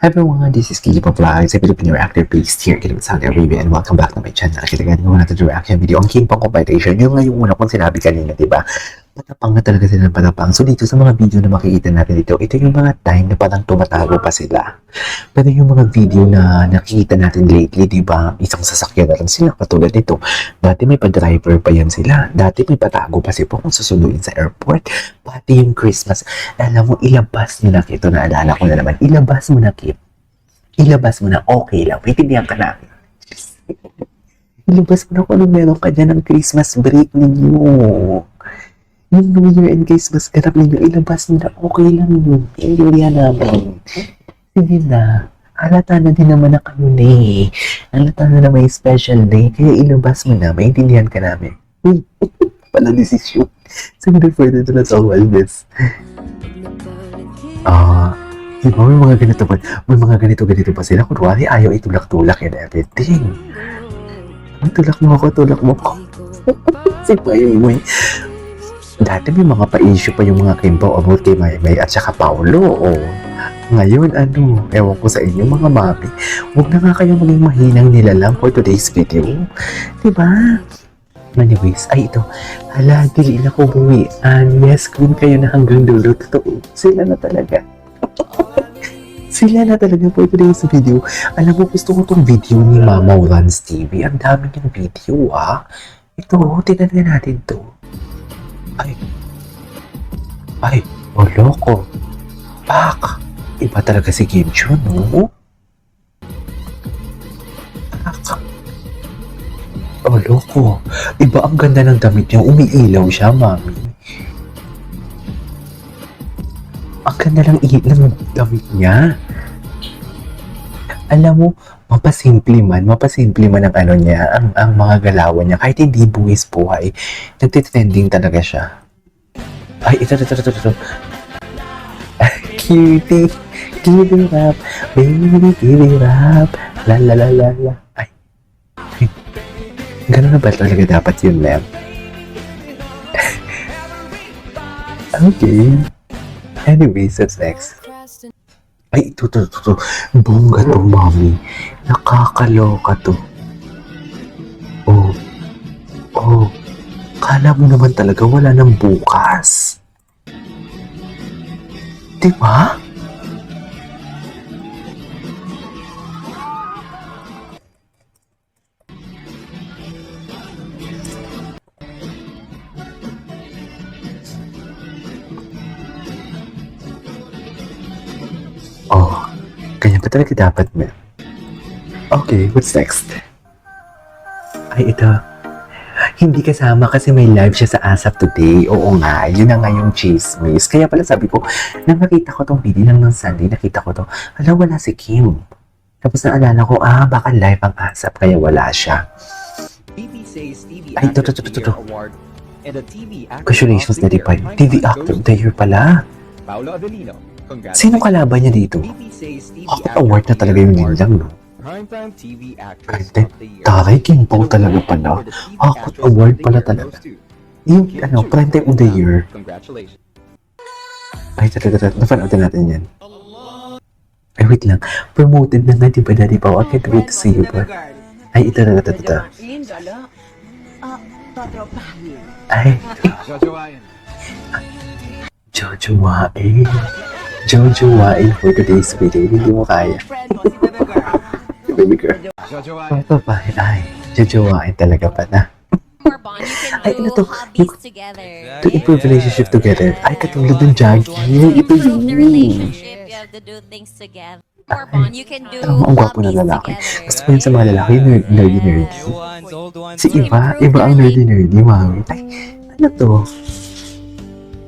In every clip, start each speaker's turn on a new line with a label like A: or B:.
A: Hi everyone, this is Kiki Vlogs, a Filipino reactor based here in Saudi Arabia, and welcome back to my channel. Kita gawa natin yung reaction video ang King Pong compilation. Yung ngayong una kong sinabi kanina, diba? Patapang na talaga sila ng patapang. So dito sa mga video na makikita natin dito, ito yung mga time na parang tumatago pa sila. Pero yung mga video na nakikita natin lately, diba? Isang sasakyan na lang sila, katulad nito. Dati may pa-driver pa yan sila. Dati may patago pa si Pong susunduin sa airport. Pati yung Christmas. Alam mo, ilabas mo na, ito naalala ko na naman, ilabas mo na, Kip. Ilabas mo na, okay lang. Pwede ka na. Ilabas mo na kung anong meron ka dyan ng Christmas break ninyo. Yung New Year and Christmas ganap ninyo, ilabas mo na, okay lang yun. Intindihan namin. Sige na. Halata na din naman na kayo na eh. Halata na may special day. Kaya ilabas mo na, maintindihan ka namin. Pala desisyon. Sige na further to let's all this. Diba, may mga ganito pa, may mga ganito pa sila. Kunwari, ayaw itulak-tulak and everything. Tulak mo ako. Si Maymay. Dati may mga pa-issue pa yung mga Kimbo about kay Maymay at saka Paolo. Ngayon, ewan ko sa inyo mga mami, huwag na nga kayo maging mahinang nilalang for today's video. Diba? Anyways, ito. Hala, dili na ko buwian. Yes, queen kayo na hanggang dulo. Totoo, sila na talaga. Sila na talaga po today's video. Alam mo, gusto ko tong video ni Mama Runs TV. Ang dami niyang video, Ito, tinanong natin to. Ay, loko. Pak! Iba talaga si Kim Chun, no? Pak! Loko. Iba ang ganda ng damit niya. Umiilaw siya, mami. Ang ganda ng damit niya. Alam mo, mapasimple man ang niya, ang mga galawan niya. Kahit hindi buwis buhay, nagtitrending talaga siya. Ay, ito. Cutie rap, baby, cutie rap, la. Ay. Ganun na ba talaga dapat yun, ma'am? Okay. Anyways, what's next? Ay, ito. Bongga to, mami. Nakakaloka to. Oh. Kala mo naman talaga wala nang bukas. Diba? Ganyan pa talaga dapat, ma'am. Okay, what's next? Ay, ito. Hindi kasama kasi may live siya sa ASAP today. Oo nga, yun na nga yung chismis. Kaya pala sabi ko, nang nakita ko tong video ng Sunday, nakita ko to, wala si Kim. Tapos naalala ko, baka live ang ASAP, kaya wala siya. Ay, ito. Congratulations na TV Actor of the Year pala. Sino kalaban niya dito? Ako, award na talaga yung Lindang, no? Taray, King Pong talaga pala. Ako, award pala talaga. Yung, Primetime of the Year. Ay, napanood natin yan. Ay, wait lang. Promoted na nga, diba, Daddy Pao? I can't wait to see you, bro. Ay, ito. Ay. Jojowain for today's video. Hindi mo kaya. Baby girl. Ito pa. Ay, jojowain talaga pa na. Ay, ano to? To improve relationship together. Ay, katulad ng Jackie. Ito yun. Ang gwapo na lalaki. Gusto ko yun sa mga lalaki, nerdy. Si iba ang nerdy, mami. Ay, ano to?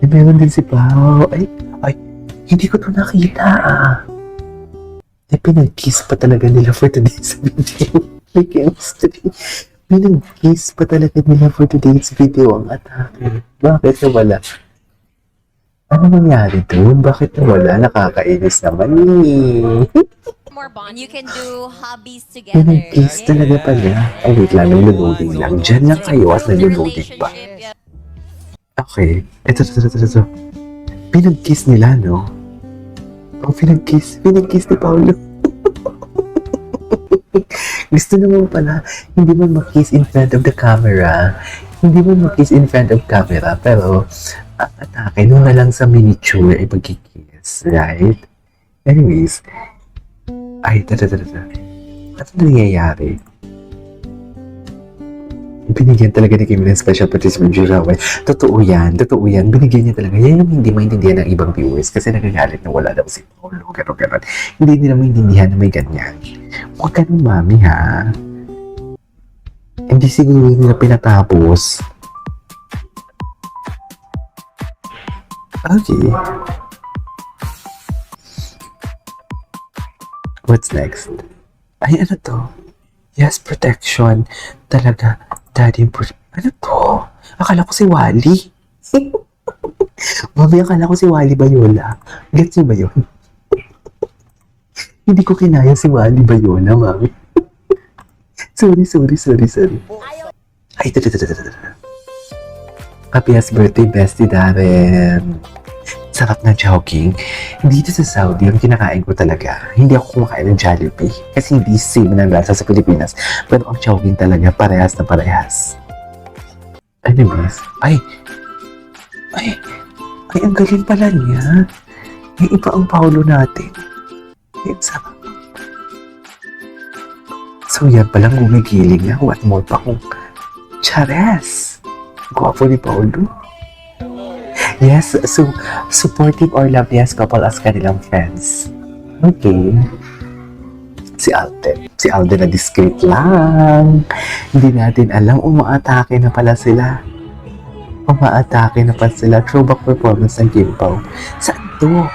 A: Meron din si Pao. Ay, hindi ko to nakita, pinag-kiss pa talaga nila for today's video. May chemistry. Pinag-kiss pa talaga nila for today's video ang atake. Bakit nawala? Ano nangyari doon? Bakit nawala? Nakakainis naman
B: You can do hobbies together.
A: Pinag-kiss talaga pala. Ay, wait lang, nag-loading lang. Diyan lang kayo at nag-loading pa. Okay. Ito. Pinag-kiss nila, no? Pinag-kiss ni Paolo. Gusto naman pala, hindi mo mag-kiss in front of the camera. Hindi mo mag-kiss in front of camera, pero ang atake nung na lang sa miniature ay pag-kiss, right? Anyways, ay, ano nangyayari? Binigyan talaga ni Kim ng special participant Jirawan. Totoo yan. Binigyan niya talaga. Yan yung hindi maintindihan ng ibang viewers kasi nagagalit na wala daw si Paolo. Ganon. Hindi nila maintindihan na may ganyan. Huwag ganun, mami, ha? Hindi siguro nila pinatapos. Okay. What's next? Ay, ano to? Yes, protection. Talaga. Daddy, ano to? Akala ko si Wally. Mami, akala ko si Wally Bayola. Gets niyo ba yun? Hindi ko kinaya si Wally Bayola, mami. Sorry. Ay, Happy birthday, bestie Darren. Sarap na jogging. Dito sa Saudi, yung kinakain ko talaga, hindi ako kumakain ng Jollibee. Kasi hindi same ng lasa sa Pilipinas. Pero ang jogging talaga, parehas na parehas. Anyways, ay, ang galing pala niya. May iba ang Paolo natin. Ay, sarap. So yan palang gumigiling na. What more pa kung Chares. Gwapo ni Paolo. Yes, so supportive or loveliest couple as kanilang friends. Okay. Si Alden na discreet lang. Hindi natin alam, umaatake na pala sila. Throwback performance ng Kim Pao. Saan to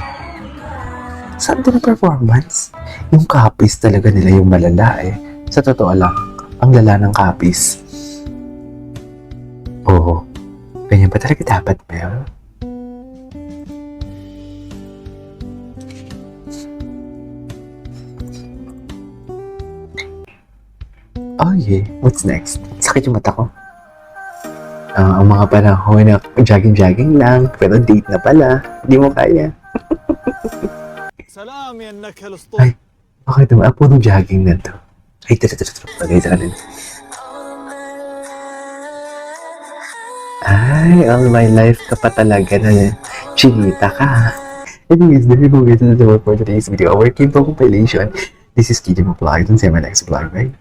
A: na performance? Yung copies talaga nila yung malala eh. Sa totoo lang, ang lala ng copies. Oo. Ganyan ba talaga dapat, Mel? Oh yeah, what's next? Sakit yung mata ko. Ang mga panahon na jogging lang, pero date na pala. Hindi mo kaya. Ay, bakit naman? Puro jogging na to. Ay, bagay sa kanila. Ay, all my life ka pa talaga na chinita ka. Anyways, there you go guys. This is the for today's video. Our Kim Pao compilation. This is Kid Mo Vlog. Don't say my next vlog, right?